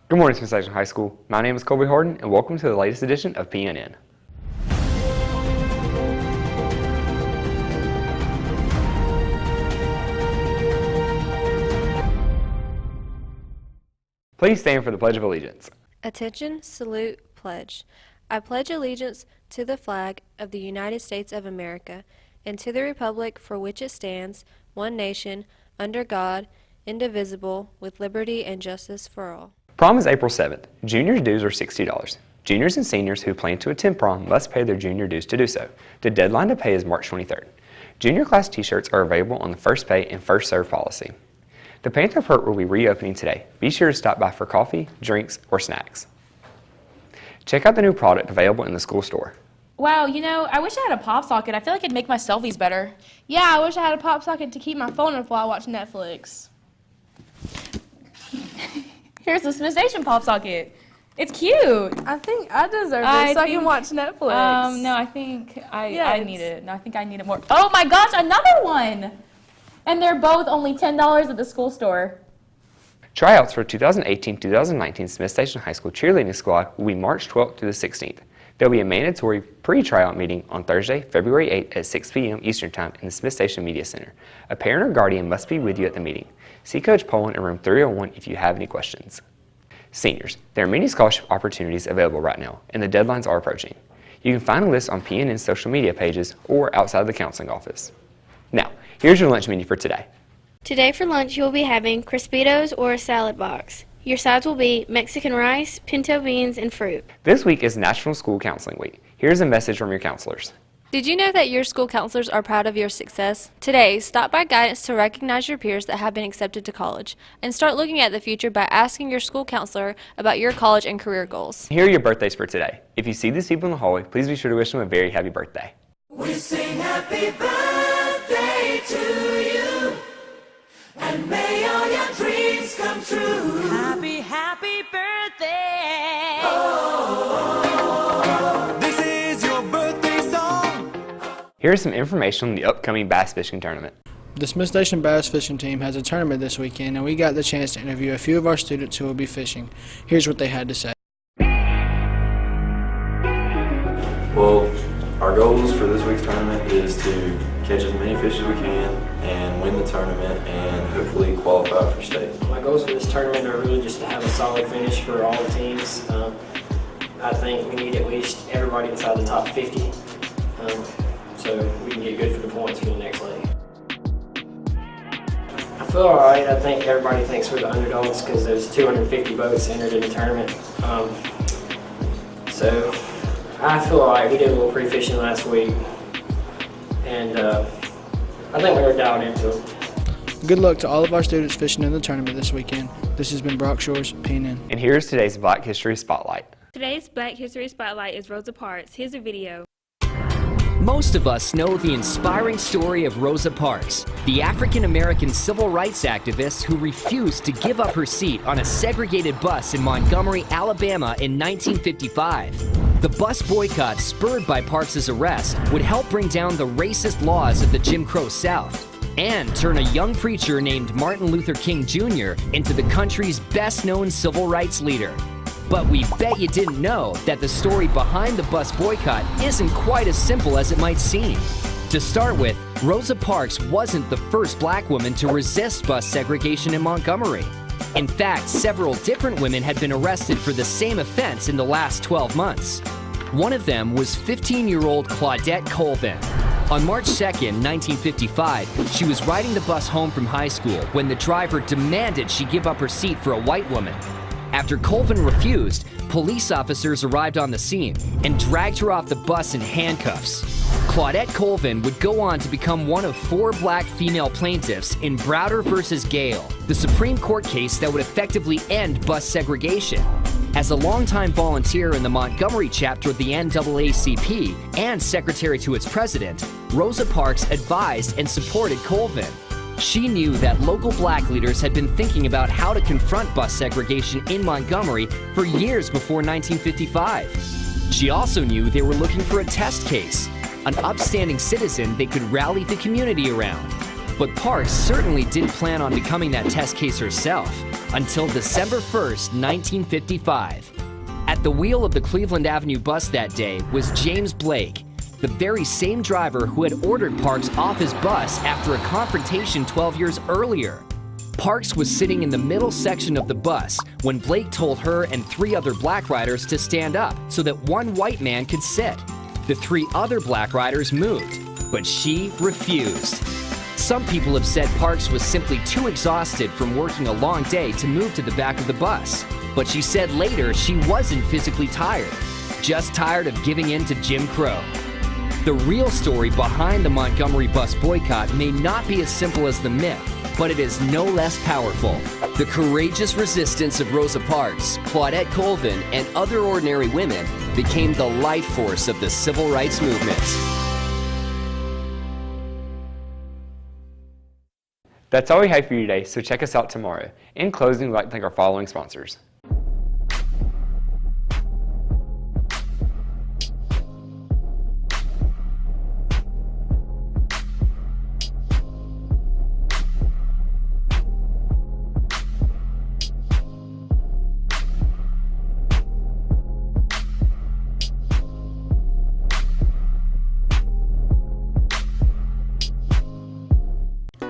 Good morning, Smith Station High School. My name is Colby Harden, and welcome to the latest edition of PNN. Please stand for the Pledge of Allegiance. Attention, salute, pledge. I pledge allegiance to the flag of the United States of America and to the republic for which it stands, one nation, under God, indivisible, with liberty and justice for all. Prom is April 7th. Juniors' dues are $60. Juniors and seniors who plan to attend prom must pay their junior dues to do so. The deadline to pay is March 23rd. Junior class t-shirts are available on the first pay and first serve policy. The Panther Perk will be reopening today. Be sure to stop by for coffee, drinks, or snacks. Check out the new product available in the school store. Wow, I wish I had a pop socket. I feel like it'd make my selfies better. Yeah, I wish I had a pop socket to keep my phone up while I watch Netflix. Here's the Smith Station pop socket. It's cute. I think I deserve it so I can watch Netflix. No, I think I need it. No, I think I need it more. Oh my gosh, another one! And they're both only $10 at the school store. Tryouts for 2018-2019 Smith Station High School cheerleading squad will be March 12th to the 16th. There will be a mandatory pre-tryout meeting on Thursday, February 8th at 6 p.m. Eastern Time in the Smith Station Media Center. A parent or guardian must be with you at the meeting. See Coach Poland in room 301 if you have any questions. Seniors, there are many scholarship opportunities available right now, and the deadlines are approaching. You can find a list on PNN's social media pages or outside the counseling office. Now, here's your lunch menu for today. Today for lunch, you'll be having Crispitos or a salad box. Your sides will be Mexican rice, pinto beans, and fruit. This week is National School Counseling Week. Here's a message from your counselors. Did you know that your school counselors are proud of your success? Today, stop by guidance to recognize your peers that have been accepted to college, and start looking at the future by asking your school counselor about your college and career goals. Here are your birthdays for today. If you see these people in the hallway, please be sure to wish them a very happy birthday. We sing happy birthday to you, and may all your dreams come true. Happy, happy birthday. Oh, this is your birthday song. Here's some information on the upcoming bass fishing tournament. The Smith Station Bass Fishing Team has a tournament this weekend, and we got the chance to interview a few of our students who will be fishing. Here's what they had to say. Well, our goals for this week's tournament is to catch as many fish as we can and win the tournament and hopefully qualify for state. My goals for this tournament are really just to have a solid finish for all the teams. I think we need at least everybody inside the top 50 so we can get good for the points for the next leg. I feel alright. I think everybody thinks we're the underdogs because there's 250 boats entered in the tournament. So I feel alright. We did a little pre-fishing last week, and I think we were dialed into it. Good luck to all of our students fishing in the tournament this weekend. This has been Brock Shores, PNN. And here's today's Black History Spotlight. Today's Black History Spotlight is Rosa Parks. Here's a video. Most of us know the inspiring story of Rosa Parks, the African-American civil rights activist who refused to give up her seat on a segregated bus in Montgomery, Alabama in 1955. The bus boycott spurred by Parks' arrest would help bring down the racist laws of the Jim Crow South and turn a young preacher named Martin Luther King Jr. into the country's best-known civil rights leader. But we bet you didn't know that the story behind the bus boycott isn't quite as simple as it might seem. To start with, Rosa Parks wasn't the first black woman to resist bus segregation in Montgomery. In fact, several different women had been arrested for the same offense in the last 12 months. One of them was 15-year-old Claudette Colvin. On March 2nd, 1955, she was riding the bus home from high school when the driver demanded she give up her seat for a white woman. After Colvin refused, police officers arrived on the scene and dragged her off the bus in handcuffs. Claudette Colvin would go on to become one of 4 black female plaintiffs in Browder versus Gale, the Supreme Court case that would effectively end bus segregation. As a longtime volunteer in the Montgomery chapter of the NAACP and secretary to its president, Rosa Parks advised and supported Colvin. She knew that local black leaders had been thinking about how to confront bus segregation in Montgomery for years before 1955. She also knew they were looking for a test case, an upstanding citizen they could rally the community around. But Parks certainly didn't plan on becoming that test case herself. until December 1st, 1955. At the wheel of the Cleveland Avenue bus that day was James Blake, the very same driver who had ordered Parks off his bus after a confrontation 12 years earlier. Parks was sitting in the middle section of the bus when Blake told her and 3 other black riders to stand up so that one white man could sit. The 3 other black riders moved, but she refused. Some people have said Parks was simply too exhausted from working a long day to move to the back of the bus. But she said later she wasn't physically tired, just tired of giving in to Jim Crow. The real story behind the Montgomery bus boycott may not be as simple as the myth, but it is no less powerful. The courageous resistance of Rosa Parks, Claudette Colvin, and other ordinary women became the life force of the civil rights movement. That's all we have for you today, so check us out tomorrow. In closing, we'd like to thank our following sponsors.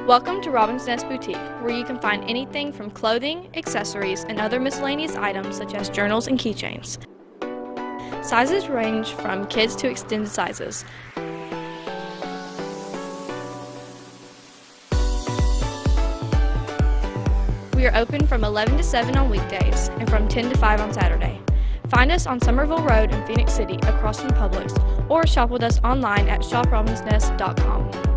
Welcome to Robin's Nest Boutique, where you can find anything from clothing, accessories, and other miscellaneous items such as journals and keychains. Sizes range from kids to extended sizes. We are open from 11 to 7 on weekdays and from 10 to 5 on Saturday. Find us on Somerville Road in Phoenix City across from Publix, or shop with us online at shoprobinsnest.com.